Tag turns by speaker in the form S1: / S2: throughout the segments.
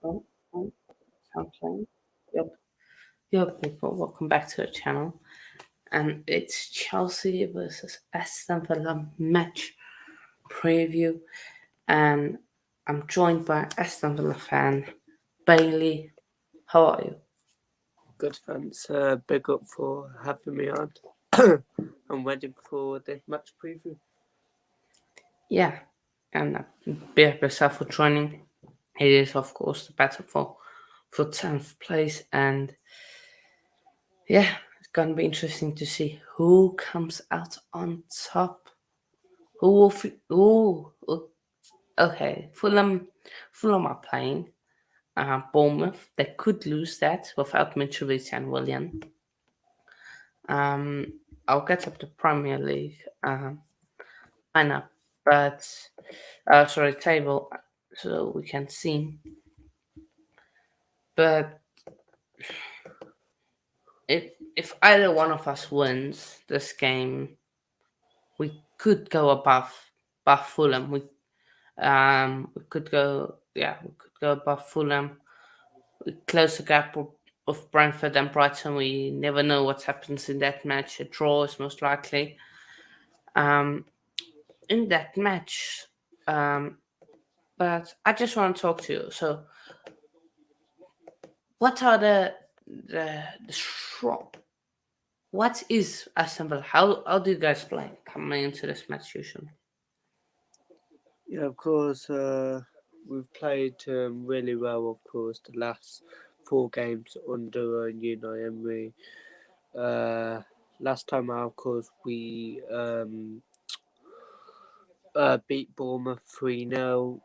S1: Oh, oh, something. Yep. Yo, people, welcome back to the channel. And it's Chelsea versus Aston Villa match preview. And I'm joined by Aston Villa fan Bailey. How are you?
S2: Good, thanks. Big up for having me on. I'm waiting for the match preview.
S1: Yeah, and big yourself for joining. It is, of course, the battle for 10th place. And yeah, it's going to be interesting to see who comes out on top. Who will. Okay, Fulham are playing Bournemouth. They could lose that without Mitrovic and Willian. Um, I'll get up the Premier League lineup, but sorry, table, so we can see. But if either one of us wins this game, we could go above Fulham. We could go, yeah, we could go above Fulham. Close the gap of Brentford and Brighton. We never know what happens in that match. A draw is most likely. Um, in that match, um, but I just want to talk to you. So, what are the strong? What is Aston Villa? How do you guys play coming into this match usually?
S2: Yeah, of course. We've played really well. Of course, the last 4 games under Unai Emery. Last time out, of course, we beat Bournemouth 3-0.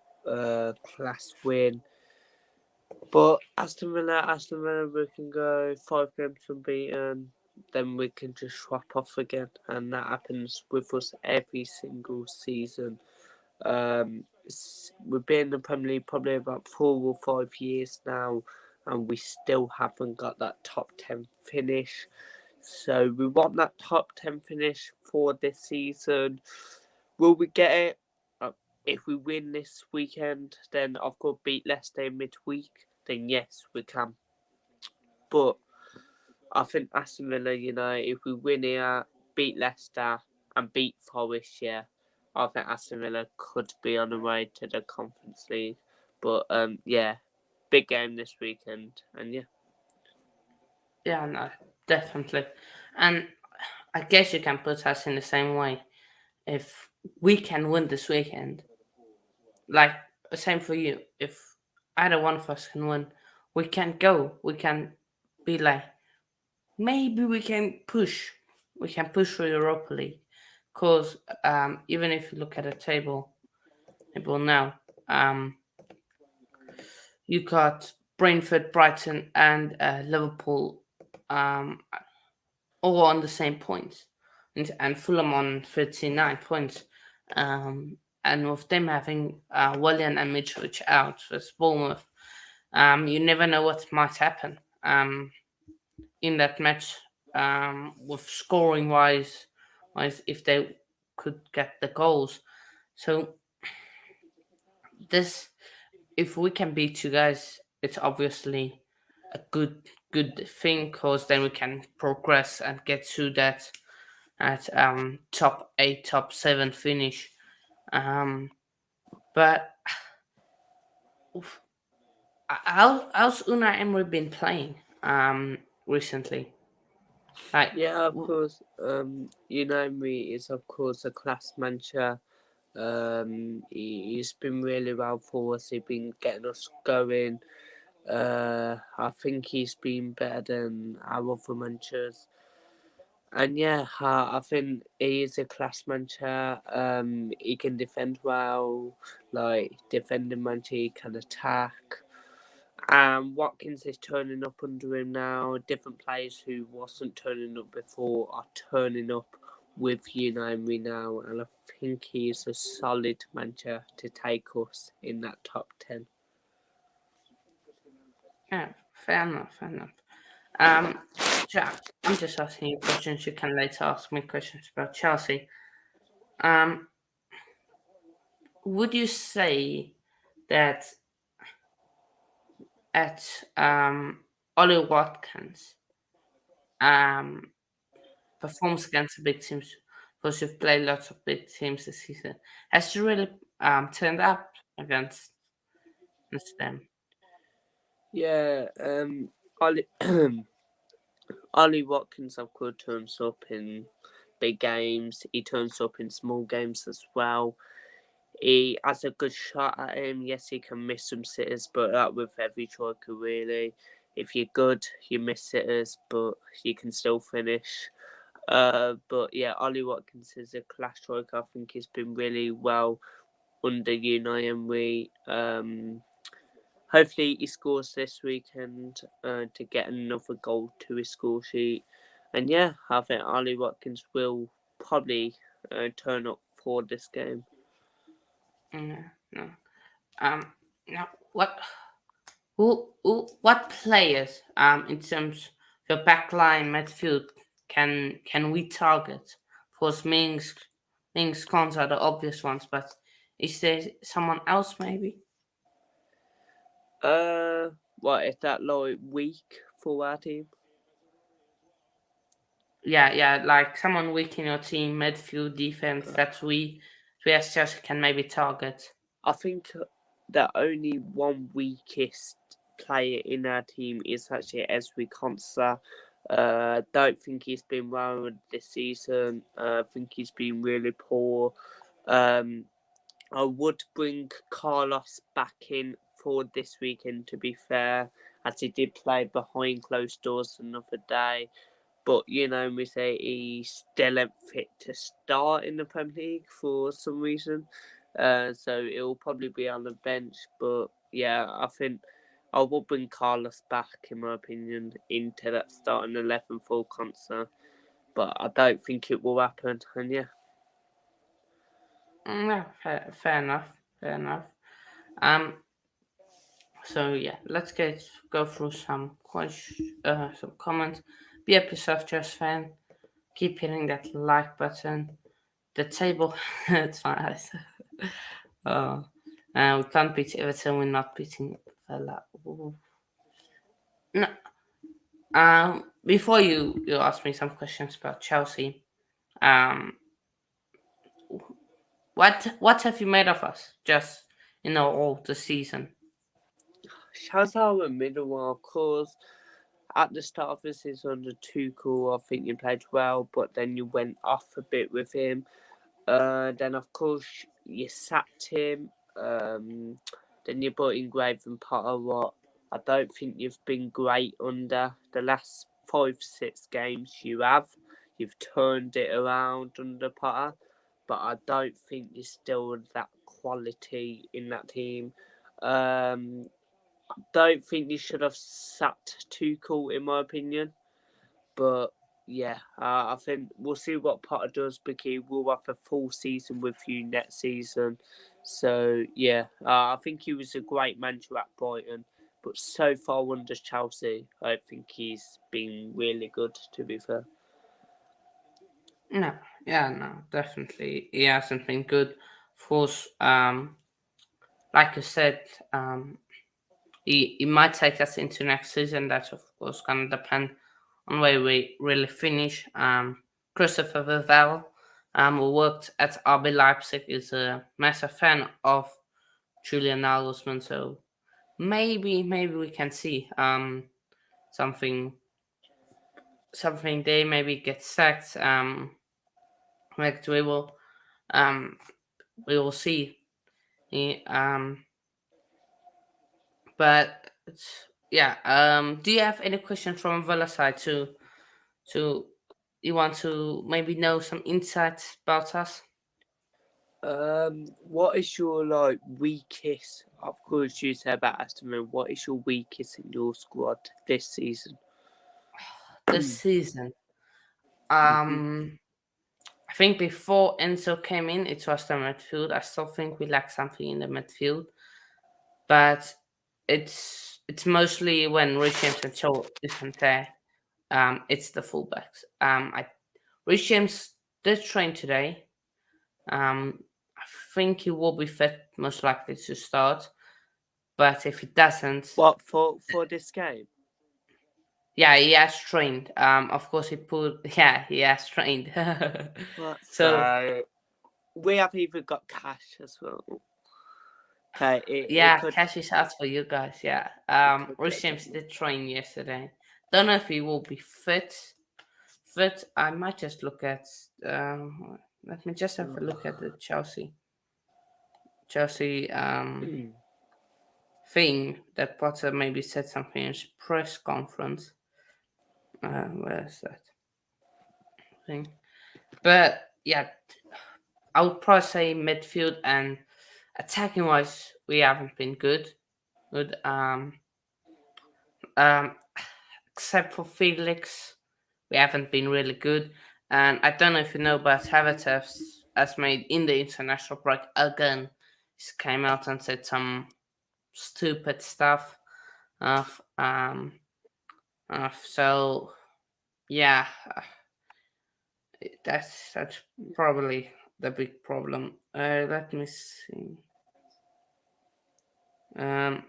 S2: Class win. But Aston Villa, we can go 5 games unbeaten, then we can just swap off again, and that happens with us every single season. We've been in the Premier League probably about 4 or 5 years now, and we still haven't got that top 10 finish. So we want that top 10 finish for this season. Will we get it? If we win this weekend, then I've got to beat Leicester midweek. Then yes, we can. But I think Aston Villa, if we win here, beat Leicester, and beat Forest, yeah, I think Aston Villa could be on the way to the Conference League. But yeah, big game this weekend, and yeah.
S1: Yeah, no, definitely. And I guess you can put us in the same way. If we can win this weekend, like same for you. If either one of us can win, we can go. We can be like, maybe we can push. We can push for Europa League. Cause even if you look at the table now, you got Brentford, Brighton, and Liverpool, all on the same points, and Fulham on 39 points. And with them having Willian and Mitrovic out with Bournemouth, you never know what might happen in that match, with scoring wise, if they could get the goals. So this, if we can beat you guys, it's obviously a good thing, because then we can progress and get to that at top 8, top 7 finish. Um, but how's Unai Emery been playing recently? Like,
S2: Yeah, of course. Unai is of course a class manager. He's been really well for us. He's been getting us going. I think he's been better than our other managers. And yeah, I think he is a class manager. He can defend well, like defending manager, he can attack. Watkins is turning up under him now. Different players who wasn't turning up before are turning up with Unai now, and I think he is a solid manager to take us in that top 10.
S1: yeah, fair enough. Um, Jack, I'm just asking you questions. You can later ask me questions about Chelsea. Um, would you say that at Ollie Watkins um, performs against the big teams, because you've played lots of big teams this season. Has he really turned up against them?
S2: Yeah, Ollie, Ollie Watkins, of course, turns up in big games. He turns up in small games as well. He has a good shot at him. Yes, he can miss some sitters, but that with every striker really. If you're good, you miss sitters, but you can still finish. But yeah, Ollie Watkins is a class striker. I think he's been really well under Unai Emery. Hopefully he scores this weekend to get another goal to his score sheet. And yeah, I think Ollie Watkins will probably turn up for this game.
S1: No, no. Now what players in terms of your backline midfield can we target? Of course, Mings, Cons are the obvious ones, but is there someone else maybe?
S2: Uh, what is that like weak for our team?
S1: Yeah, like someone weak in your team, midfield, defense that we as Chelsea can maybe target.
S2: I think the only one weakest player in our team is actually Esri Konsa. Don't think he's been well this season. I think he's been really poor. Um, I would bring Carlos back in for this weekend, to be fair, as he did play behind closed doors another day. But we say he still ain't fit to start in the Premier League for some reason. So it'll probably be on the bench. But yeah, I think I will bring Carlos back, in my opinion, into that starting 11 full concert. But I don't think it will happen. And yeah,
S1: Yeah, fair enough. Fair enough. Um, so yeah, let's go through some comments. Be a yourself, Just fan. Keep hitting that like button. The table, it's fine. Oh, we can't beat Everton. We're not beating Villa. Ooh. No. Before you ask me some questions about Chelsea, um, what have you made of us? Just all the season.
S2: shout out in middle one, of course. At the start of the season under Tuchel, I think you played well, but then you went off a bit with him. Then of course you sacked him. Then you brought in Graven Potter. What I don't think you've been great under the last 5-6 games. You've turned it around under Potter, but I don't think you're still that quality in that team. Don't think you should have sacked Tuchel, in my opinion. But yeah, I think we'll see what Potter does because we'll have a full season with you next season. So yeah, I think he was a great manager at Brighton, but so far under Chelsea, I think he's been really good. To be fair,
S1: No, yeah, no, definitely. He hasn't been good. Of course, like I said, he might take us into next season. That's of course gonna depend on where we really finish. Christopher Vivel, who worked at RB Leipzig, is a massive fan of Julian Nagelsmann. So maybe we can see something something they maybe get sacked. Like um we will see. Yeah, but yeah. Do you have any questions from Villa side to you want to maybe know some insights about us?
S2: what is your like weakest? Of course, you said about Aston Villa. What is your weakest in your squad this season?
S1: This season?
S2: Mhm.
S1: Um, I think before Enzo came in, it was the midfield. I still think we lack something in the midfield, but it's mostly when Rich James and Shaw isn't there. It's the fullbacks. Rich James did train today. I think he will be fit, most likely to start. But if he doesn't,
S2: What for this game?
S1: yeah, he has trained. Of course, yeah, he has trained.
S2: What?
S1: So
S2: So we have even got cash as well. Okay, it
S1: yeah,
S2: could
S1: cash is out for you guys. Yeah. Rich
S2: get
S1: James
S2: done.
S1: did train yesterday. Don't know if he will be fit. Fit. I might just look at. Let me just have a look at the Chelsea thing that Potter maybe said something in his press conference. Where is that thing? But yeah, I would probably say midfield and attacking wise, we haven't been good. Good. Um, except for Felix, we haven't been really good. And I don't know if you know, but Havertz has made in the international break again. He came out and said some stupid stuff. Of so yeah, that's probably the big problem. Let me see. Um,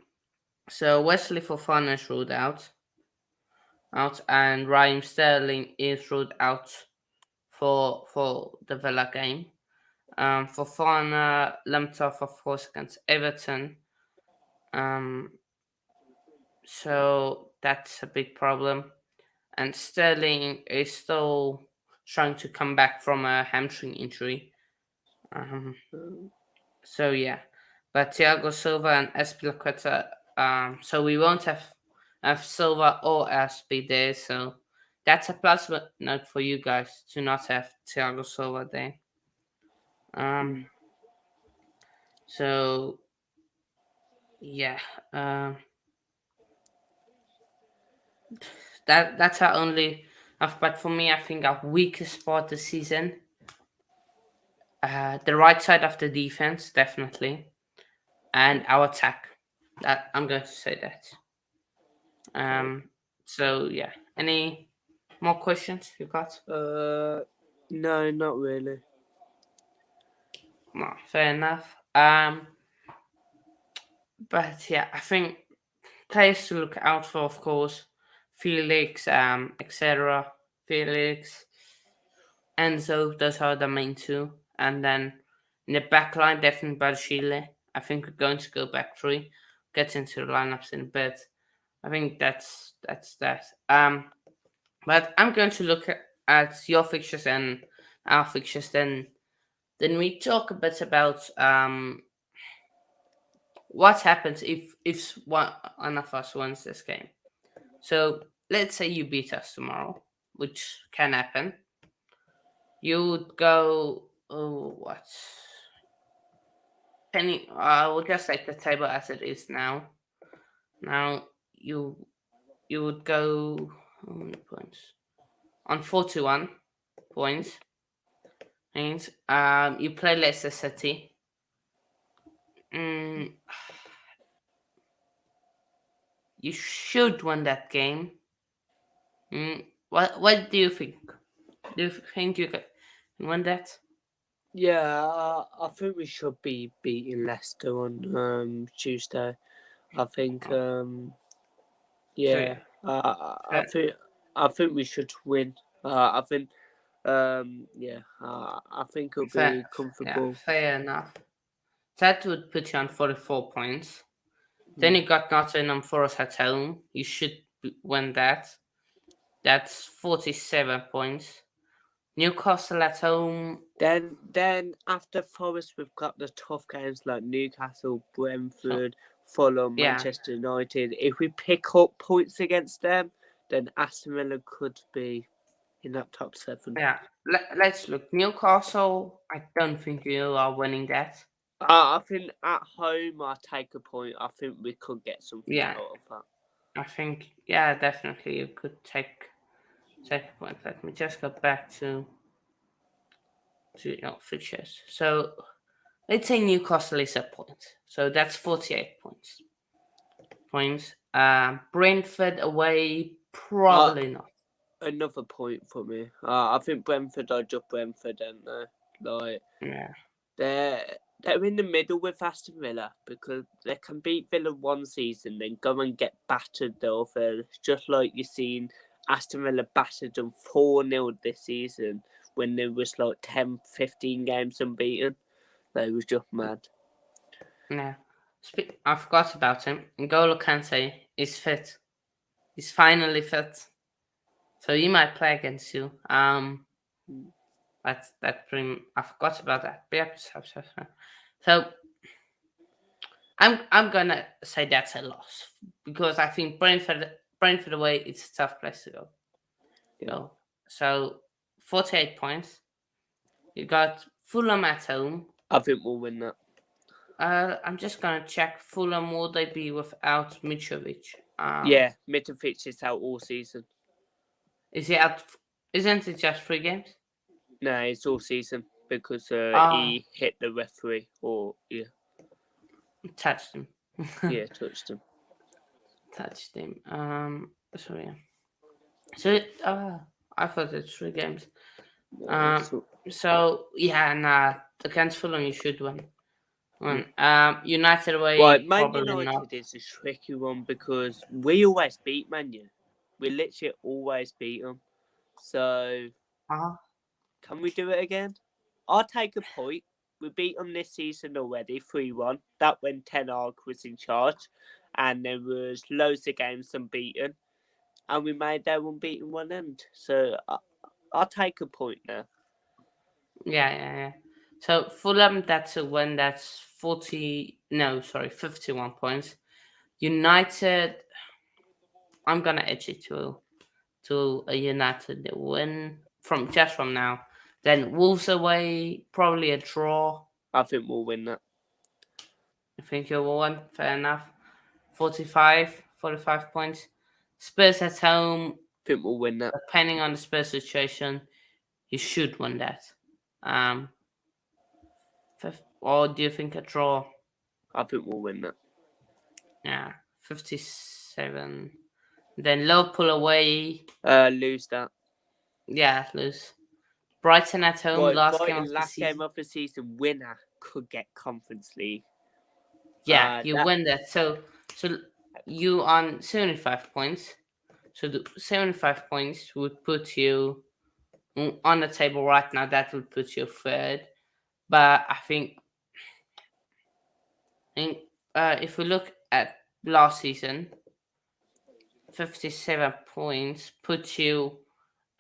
S1: so Wesley Fofana is ruled out, and Raheem Sterling is ruled out for the Villa game. Fofana limped off, of course, against Everton. Um, so that's a big problem. And Sterling is still trying to come back from a hamstring injury. Um, so yeah, but Thiago Silva and Espilicueta. So we won't have Silva or Aspi there. So that's a plus note for you guys to not have Thiago Silva there. Um,
S2: Mm.
S1: so yeah, um, that's our only. But for me, I think our weakest spot this season, the right side of the defense, definitely, and our attack. That I'm going to say that.
S2: Okay.
S1: Um, so yeah, any more questions you got?
S2: Uh, no, not really.
S1: No, fair enough. But yeah, I think players to look out for, of course, Felix, etc. Felix, Enzo, those are the main two, and then in the back line, definitely Barshile. I think we're going to go back three. Get into the lineups in a bit. I think that's that. But I'm going to look at your fixtures and our fixtures. Then we talk a bit about what happens if one of us wins this game. So let's say you beat us tomorrow, which can happen. You would go. Oh, what? Can you? I will just take the table as it is now. Now you would go how many points on 41 points. Means you play Leicester City. Mm, you should win that game. What do you think? Do you think you can win that?
S2: Yeah, I think we should be beating Leicester on Tuesday. I think
S1: Oh, so
S2: yeah,
S1: yeah,
S2: I
S1: fair,
S2: think we should win. I think yeah, I think it'll
S1: fair,
S2: be
S1: yeah,
S2: comfortable.
S1: fair enough. That would put you on 44 points. Then
S2: Mm.
S1: you got Nottingham Forest at home. You should win that. That's 47 points. Newcastle at home.
S2: Then after Forest, we've got the tough games like Newcastle,
S1: So
S2: Brentford, Fulham,
S1: yeah,
S2: Manchester United. If we pick up points against them, then Aston Villa could be in that top seven.
S1: yeah. Let's look. Newcastle. I don't think you are winning that.
S2: I think at home, I take a point. I think we could get something
S1: Yeah,
S2: out of that.
S1: I think yeah, definitely you could take a point. Let me just go back to fixtures. So let's say Newcastle is a point. So that's 48 points. Brentford away,
S2: Uh,
S1: probably not.
S2: Another point for me. I think Brentford are just Brentford, and like
S1: Yeah,
S2: they're they're in the middle with Aston Villa because they can beat Villa one season, then go and get battered the other. Just like you've seen Aston Villa battered them 4-0 this season when there was like 10, 15 games unbeaten. They was just mad.
S1: Yeah. I forgot about him. N'Golo Kante is fit. He's finally fit. So he might play against you. That's pretty. I forgot about that. But yep. So I'm gonna say that's a loss because I think Brentford away it's a tough place to go.
S2: Yeah.
S1: Go. So 48 points. You got Fulham at home.
S2: I think we'll win that.
S1: I'm just gonna check. Fulham will they be without Mitrovic?
S2: Yeah, Mitrovic is out all season.
S1: Is he out? Isn't it just 3 games?
S2: No, it's all season because
S1: Ah,
S2: he hit the referee or
S1: touched him.
S2: yeah touched him.
S1: Touched him. So yeah. So I thought it's 3 games. Um,
S2: So,
S1: so yeah, nah. Against Fulham, you should win.
S2: yeah.
S1: United
S2: Well,
S1: away,
S2: Man
S1: probably not.
S2: United is a tricky one because we always beat Man U. We literally always beat them. So,
S1: Uh,
S2: can we do it again? I'll take a point. We beat them this season already, 3-1. That when Ten Hag was in charge. And there was loads of games unbeaten. And we made their unbeaten one end. So, I'll take a point now.
S1: yeah. So Fulham, that's a win. That's 40. No, sorry, 51 points. United, I'm gonna edge it to a United win from now. Then Wolves away, probably a draw.
S2: I think we'll win that.
S1: I think you will win. Fair enough. 45 points. Spurs at home,
S2: I think we'll win that.
S1: depending on the Spurs situation, you should win that. Um, or do you think a draw?
S2: I think we'll win that.
S1: Yeah, 57. Then Liverpool away,
S2: Lose that.
S1: yeah, lose. Brighton at home,
S2: Right,
S1: last game of
S2: Brighton
S1: the
S2: last game
S1: season.
S2: of the season winner could get Conference League.
S1: Yeah, you
S2: That
S1: win that. So you on 75 points. So the 75 points would put you on the table right now. That would put you third. But I think if we look at last season, 57 points puts you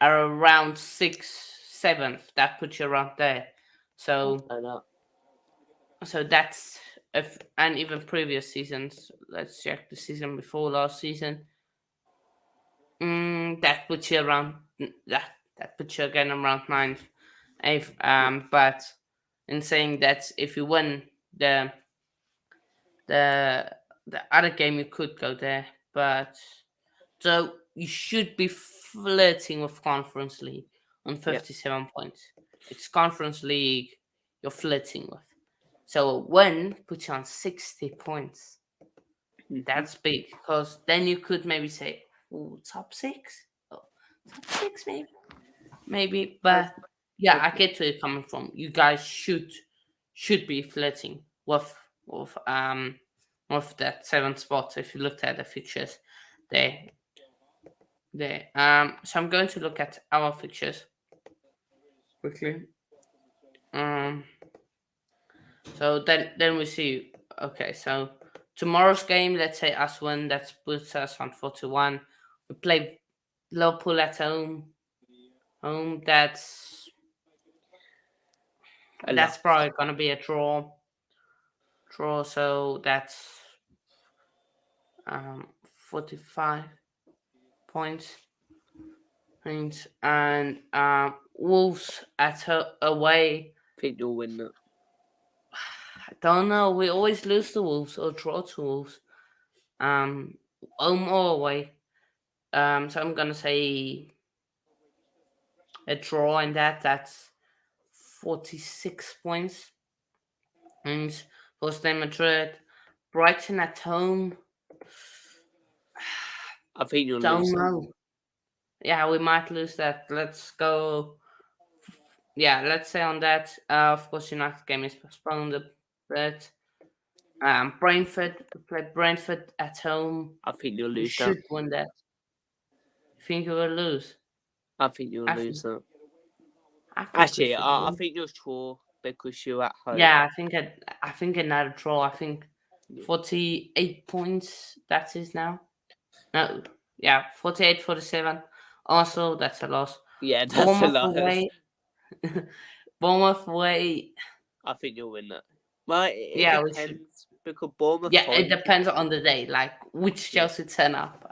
S1: around sixth, seventh. That puts you around there. So
S2: I know.
S1: so that's if and even previous seasons. Let's check the season before last season. That puts you around that puts you again around ninth, eighth. But in saying that, if you win the the the other game, you could go there. But so you should be flirting with Conference League on
S2: Yeah.
S1: 57 points. It's Conference League you're flirting with. So a win puts you on 60 points.
S2: Mhm.
S1: That's big because then you could maybe say, "Ooh, top six, oh, top six, maybe."
S2: I,
S1: But yeah,
S2: I,
S1: I get where you're coming from. You guys should be flirting with with that seventh spot. If you looked at the fixtures, they so I'm going to look at our fixtures quickly. Um, so then we see. Okay, so tomorrow's game, let's say us win, that puts us on 41. We play Liverpool at home. Home,
S2: a
S1: that's
S2: lot.
S1: probably gonna be a draw. Draw, so that's 45 points. And Wolves at away.
S2: I think you'll win that.
S1: I don't know. We always lose to Wolves or draw to Wolves. Um, home or away. So I'm gonna say a draw in that. That's 46 points. And Jose Madrid, Brighton at home.
S2: I think you'll
S1: Don't
S2: lose that.
S1: know. Yeah, we might lose that. Let's go. Yeah, let's say on that. Of course, United game is postponed. But Brentford, we played Brentford at home.
S2: I think you'll
S1: We
S2: lose that.
S1: should win that. Think we will lose?
S2: I think you'll
S1: I
S2: lose
S1: think
S2: that.
S1: I think we
S2: Actually,
S1: should
S2: I
S1: win.
S2: think you'll draw because you're at home.
S1: Yeah, I think another draw. I think
S2: Yeah,
S1: 48 points. That is now. No, yeah, 48, 47. Also, that's a loss.
S2: yeah, that's a
S1: Bournemouth
S2: loss.
S1: away. Bournemouth away.
S2: I think you'll win that. Well, it
S1: Yeah, we should.
S2: depends because Bournemouth
S1: Yeah, it
S2: fine.
S1: depends on the day, like which
S2: Yeah.
S1: Chelsea turn up.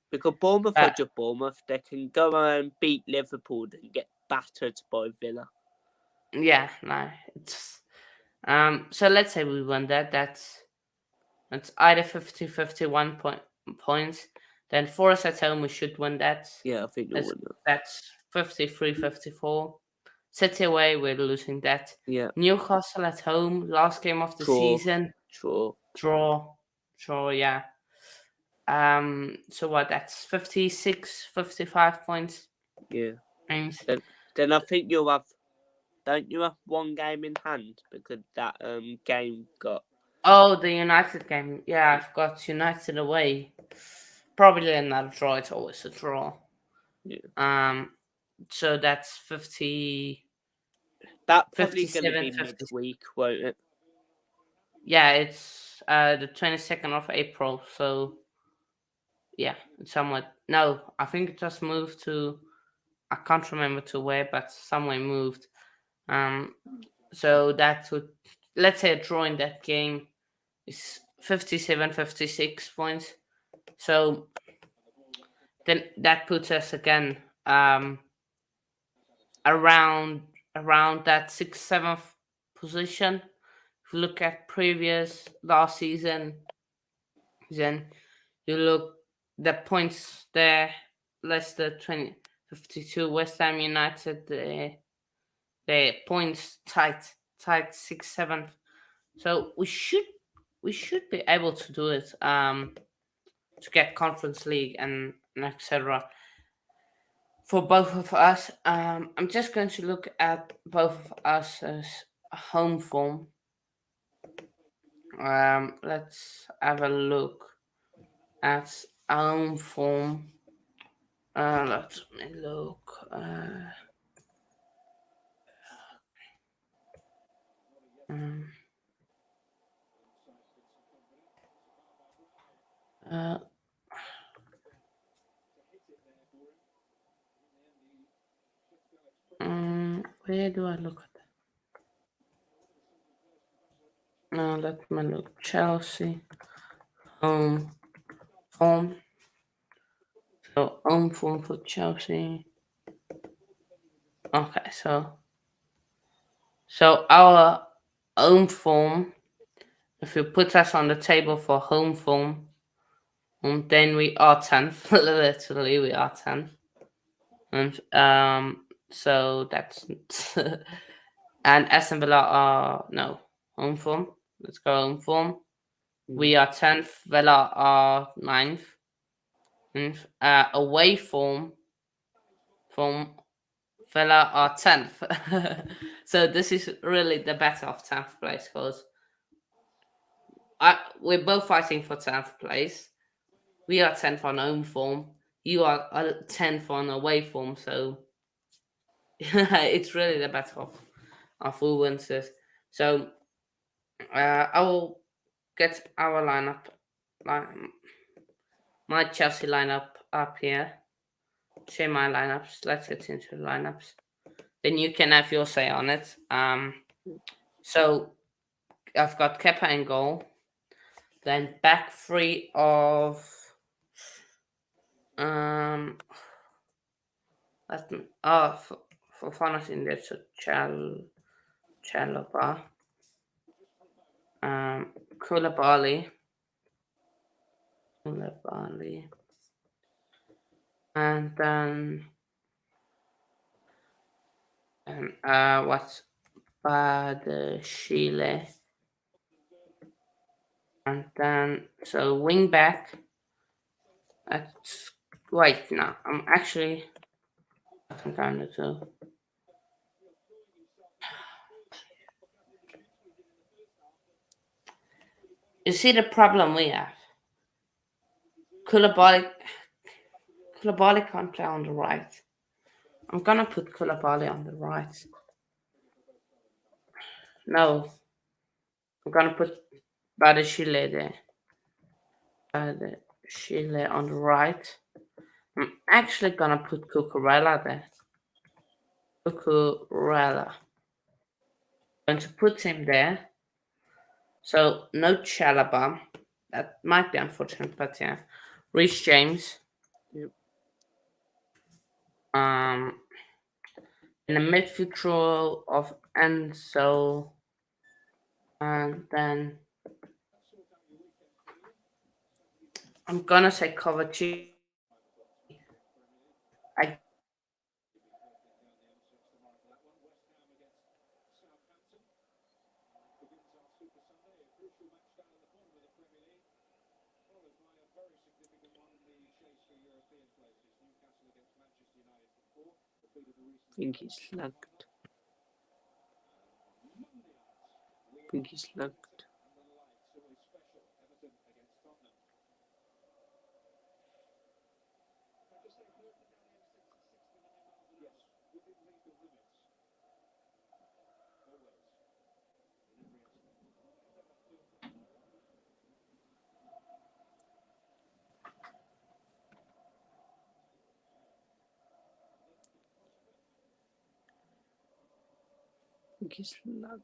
S2: Because Bournemouth are
S1: Uh,
S2: just Bournemouth. They can go and beat Liverpool and get battered by Villa.
S1: yeah, no, it's So let's say we won that. That's either 50, 51 points. Then for us at home, we should win that.
S2: Yeah, I think you'll
S1: That's
S2: win that.
S1: that's 53, 54. City away, we're losing that.
S2: Yeah,
S1: Newcastle at home, last game of the
S2: draw,
S1: season,
S2: draw.
S1: draw, draw. Yeah. So what? That's 56, 55 points.
S2: Yeah.
S1: Means
S2: Then I think you'll have. Don't you have one game in hand because that game got.
S1: oh, the United game. Yeah, I've got United away. Probably another draw. It's always a draw.
S2: Yeah.
S1: So that's 50,
S2: That probably gonna
S1: 57,
S2: be
S1: 50.
S2: midweek, won't it?
S1: Yeah, it's the 22nd of April. So yeah, it's somewhat. No, I think it just moved to. I can't remember to where, but somewhere moved. Um, so that would, let's say a draw in that game is 57, 56 points. So then that puts us again around that sixth, seventh position. If you look at previous last season, then you look the points there, Leicester 20, 52, West Ham United, the points tight 6th, 7th. So we should be able to do it to get Conference League and etc. For both of us. I'm just going to look at both of us as home form. Let's have a look at home form. Let me look. Um, uh, where do I look at that? Let me look. Chelsea home form. So home form for Chelsea. Okay, so our home form. If you put us on the table for home form, then we are 10th. Literally, we are 10th. And so that's and Aston Villa are no home form. Let's go home form. We are 10th. Villa are 9th. And away from Villa are 10th. So this is really the battle of 10th place because we're both fighting for 10th place. We are 10th on home form. You are 10th on away form. So it's really the battle of who wins this. So I will get our lineup, my Chelsea lineup up here. Share my lineups. Let's get into the lineups. Then you can have your say on it. So I've got Kepa in goal. Then back three of let me for funness in there. So Chalobah, Koulibaly, and then what's Badashile, and then so wing back. That's wait now. I'm actually I think I'm the two. You see the problem we have. Koulibaly, Koulibaly can't play on the right. I'm gonna put Koulibaly on the right. No, I'm gonna put Badashile there. Badashile on the right. I'm actually gonna put Cucurella there. Cucurella. Going to put him there. So no Chalaba. That might be unfortunate, but yeah. Reece James.
S2: Yep.
S1: Um, in the midfield role of Enzo, and then I'm gonna say Kovacic. I
S2: Think he's lagged. Think he's lagged. Think he's lagged.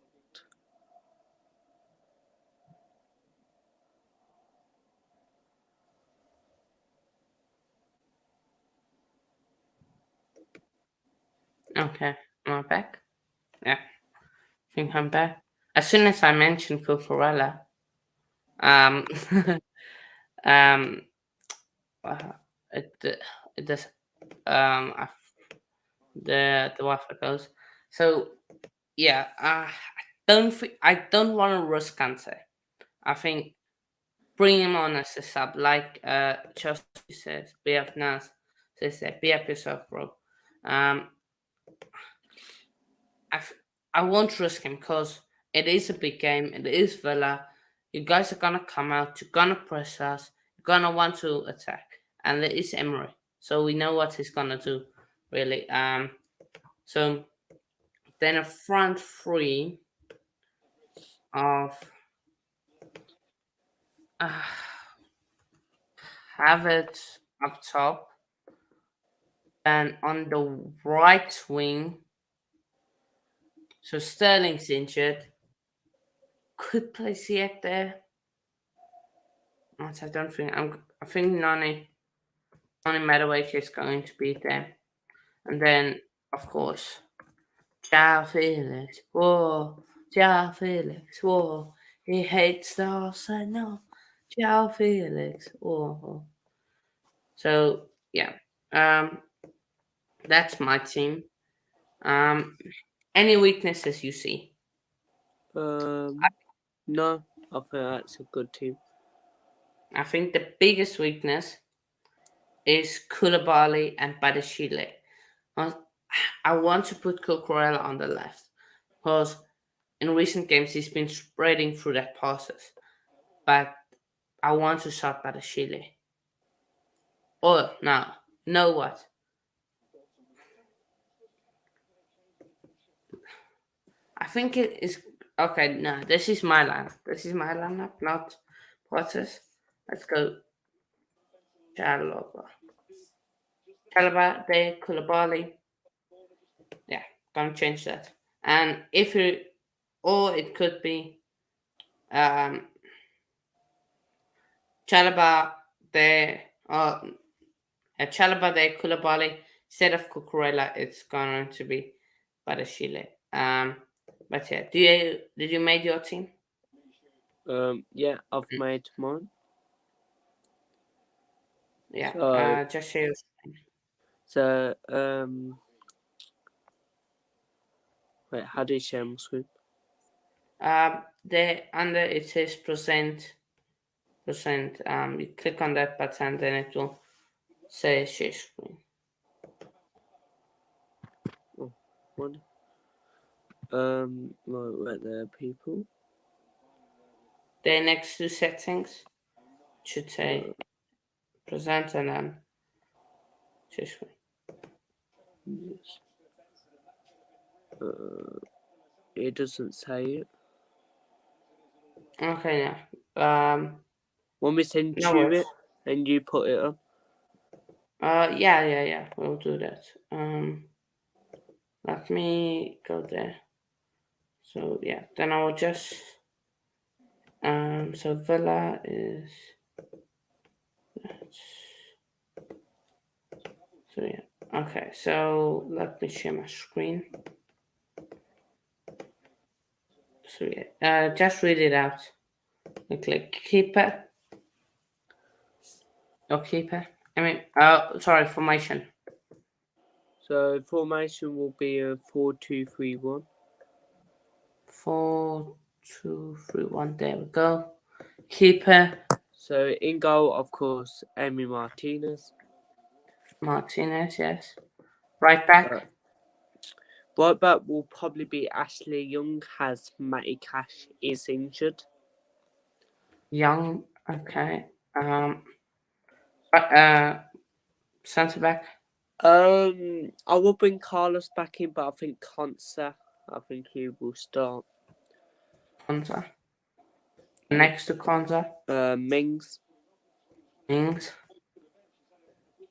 S1: okay. Am I back? Yeah, I think I'm back. As soon as I mentioned Cucurella, um, um, uh, it it does the Wi-Fi goes. So yeah, I don't want to risk Kante. I think bring him on as a sub, like Chelsea says, be up Nas says that, be up yourself, bro. Um, I, f- I won't risk him because it is a big game. It is Villa. You guys are gonna come out. You're gonna press us. You're gonna want to attack, and it is Emery, so we know what he's gonna do, really. So then a front three of uh, have it up top, and on the right wing. So Sterling's injured. Could play Ziyech there. But I don't think I think Nani Madueke is going to be there. And then of course Jao Felix. Whoa. Jao Felix. Whoa. He hates the Arsenal. Jao Felix. Whoa. So yeah. Um that's my team. Um any weaknesses you see?
S2: Um, no, I think that's a good team.
S1: I think the biggest weakness is Koulibaly and Badashile. Uh, I want to put Cucurella on the left because in recent games he's been spreading through that passes. But I want to start Badashile. Oh, now, you know what? I think it is okay. No, this is my lineup. This is my lineup, not Potter's. Let's go Chalobah. Chalobah, De Koulibaly. Yeah, gonna change that. And if you, or it could be um, Chalobah, De, Chalobah, De Koulibaly. Instead of Cucurella, it's going to be Badashile. But yeah, did you make your team?
S2: Yeah, I've
S1: Mm,
S2: made mine.
S1: yeah,
S2: So,
S1: just share.
S2: so wait, how do you share my screen?
S1: There under it says percent. You click on that button, then it will say share screen.
S2: Oh, one. Right there, people.
S1: the next two settings should
S2: Uh,
S1: say present and then share screen.
S2: yes. It doesn't say it.
S1: Okay, now.
S2: When we send
S1: No
S2: you
S1: worries.
S2: it and you put it up.
S1: Yeah. We'll do that. Let me go there. So yeah, then I will just so Villa is so yeah. Okay, so let me share my screen. So yeah, just read it out. I click keeper or keeper. I mean, sorry, formation.
S2: So formation will be a 4-2-3-1.
S1: 4-2-3-1. There we go. Keeper
S2: So in goal, of course, Emi Martinez.
S1: Martinez. Yes. Right back
S2: Uh, right back will probably be Ashley Young, as Matty Cash is injured.
S1: Young. Okay. Centre back
S2: I will bring Carlos back in, but I think Consa, I think he will start.
S1: Konza.
S2: Yep.
S1: Next to Konza,
S2: Mings.
S1: Ings.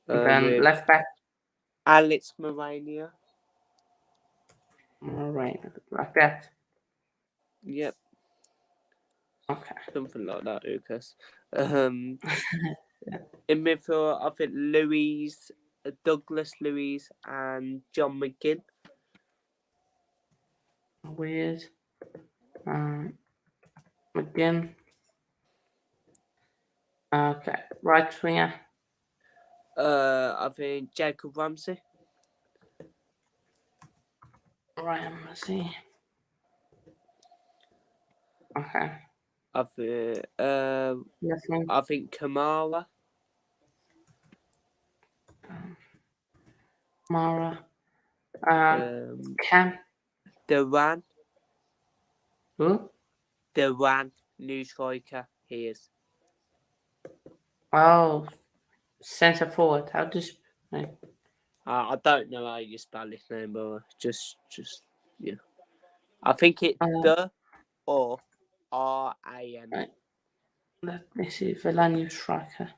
S1: And then
S2: With
S1: left back.
S2: Alex Morania.
S1: All right, like that.
S2: Yep,
S1: Okay.
S2: something like that, Lucas. Um,
S1: Yeah.
S2: in midfield, I think Douglas Louise, and John McGinn.
S1: Weird. Um, again. Okay. Right winger.
S2: I think Jacob Ramsey.
S1: Ryan Messi. Okay.
S2: I think
S1: Nothing.
S2: I think Kamara.
S1: Mara.
S2: Um,
S1: Cam.
S2: Duran.
S1: Who?
S2: Duran, new striker. He is.
S1: Oh, centre forward. How does? Right.
S2: I don't know how you spell his name, but just yeah. I think it's
S1: Uh,
S2: the or RAN.
S1: right. Let me see. Villa new striker.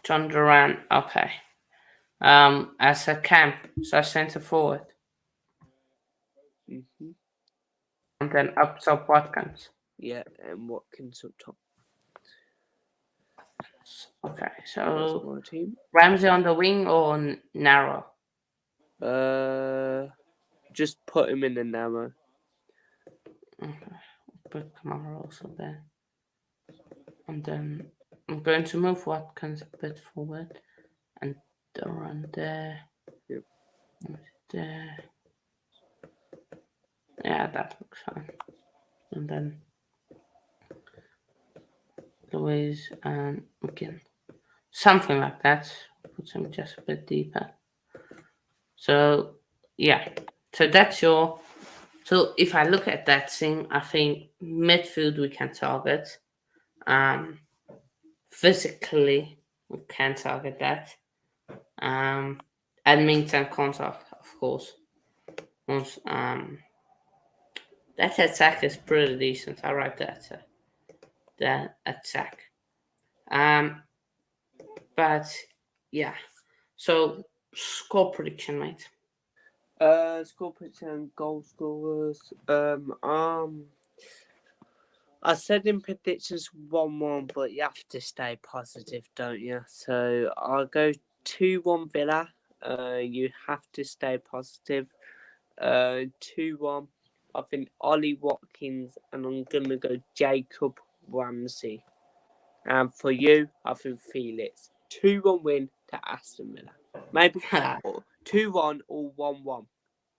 S1: John Duran. Okay. As a Cam, so centre forward,
S2: Mm-hmm.
S1: and then up top Watkins.
S2: Yeah, and Watkins up top.
S1: Okay.
S2: That's
S1: So
S2: my team.
S1: Ramsey on the wing or narrow?
S2: Uh, just put him in the narrow.
S1: Okay. Put Kamara also there. And then I'm going to move Watkins a bit forward and run there.
S2: Yep.
S1: There. Yeah, that looks fine. And then Louise and McGinn. Something like that. Put them just a bit deeper. So yeah. So that's your. So if I look at that thing, I think midfield we can target. Um, physically we can target that. Admins and contact, of course. Once, that attack is pretty decent. I like that attack. Um, but yeah. So score prediction, mate.
S2: Score prediction and goal scorers. I said in predictions 1-1, but you have to stay positive, don't you? So I'll go 2-1 Villa. You have to stay positive. 2-1. I think Ollie Watkins, and I'm gonna go Jacob Ramsey. And for you, I think Felix. 2-1 win to Aston Villa. Maybe 2-1 or 1-1.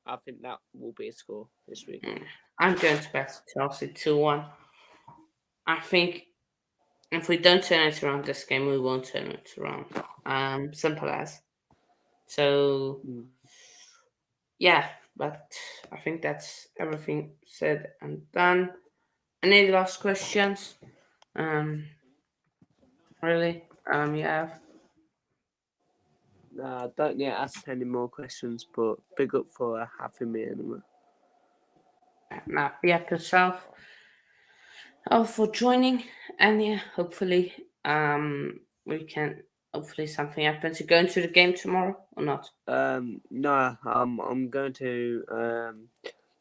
S2: I think that will be a score this week.
S1: I'm going to bet Chelsea 2-1. I think if we don't turn it around this game, we won't turn it around. Simple as. So yeah, but I think that's everything said and done. Any last questions? Really? You have?
S2: Don't need to ask any more questions, but big up for having me anyway.
S1: Nah, be up yourself. Oh, for joining, and yeah, hopefully, we can. Hopefully, something happens. You going to the game tomorrow or not?
S2: No, I'm going to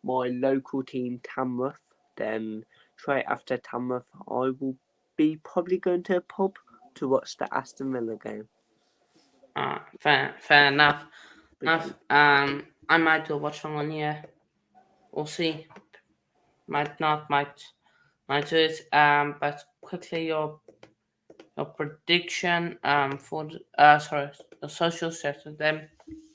S2: my local team Tamworth. Then straight after Tamworth, I will be probably going to a pub to watch the Aston Villa game.
S1: Fair enough.
S2: Big up.
S1: I might do a watch on here. We'll see. Might not. Might do it. But quickly, your prediction. For sorry, the social set of them.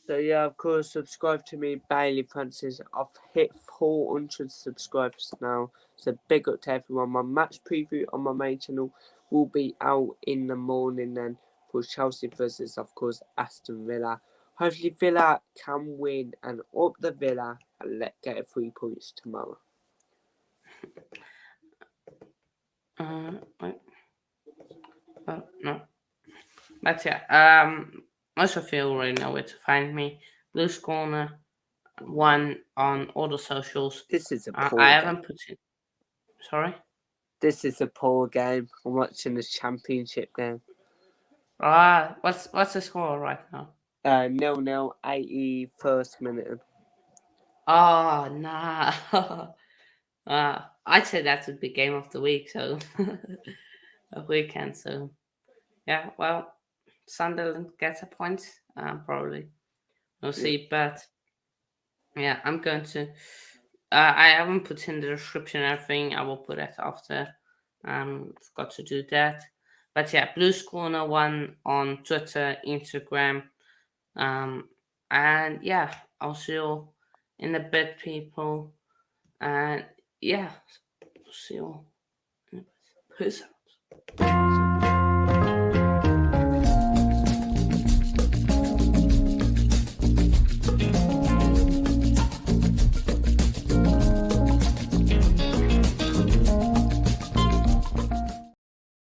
S2: So yeah, of course, subscribe to me, Bailey Francis. I've hit 400 subscribers now. So big up to everyone. My match preview on my main channel will be out in the morning then for Chelsea versus, of course, Aston Villa. Hopefully Villa can win and up the Villa and get a 3 points tomorrow.
S1: Wait. Oh, no. But yeah. Most of you already know where to find me. Blues Corner 1 on all the socials.
S2: This is a
S1: I
S2: poor game.
S1: haven't put it. Sorry.
S2: This is a poor game. I'm watching the championship game.
S1: What's the score right now?
S2: 0-0, 81st minute.
S1: Oh nah. I'd say that's a big game of the week, so a weekend. So yeah, well, Sunderland gets a point, probably. We'll
S2: Yeah.
S1: see, but yeah, I'm going to. I haven't put in the description and everything. I will put it after. Forgot to do that. But yeah, Blues Corner 1 on Twitter, Instagram, and yeah, I'll see you in a bit, people. And yeah, see you. In a bit. Peace.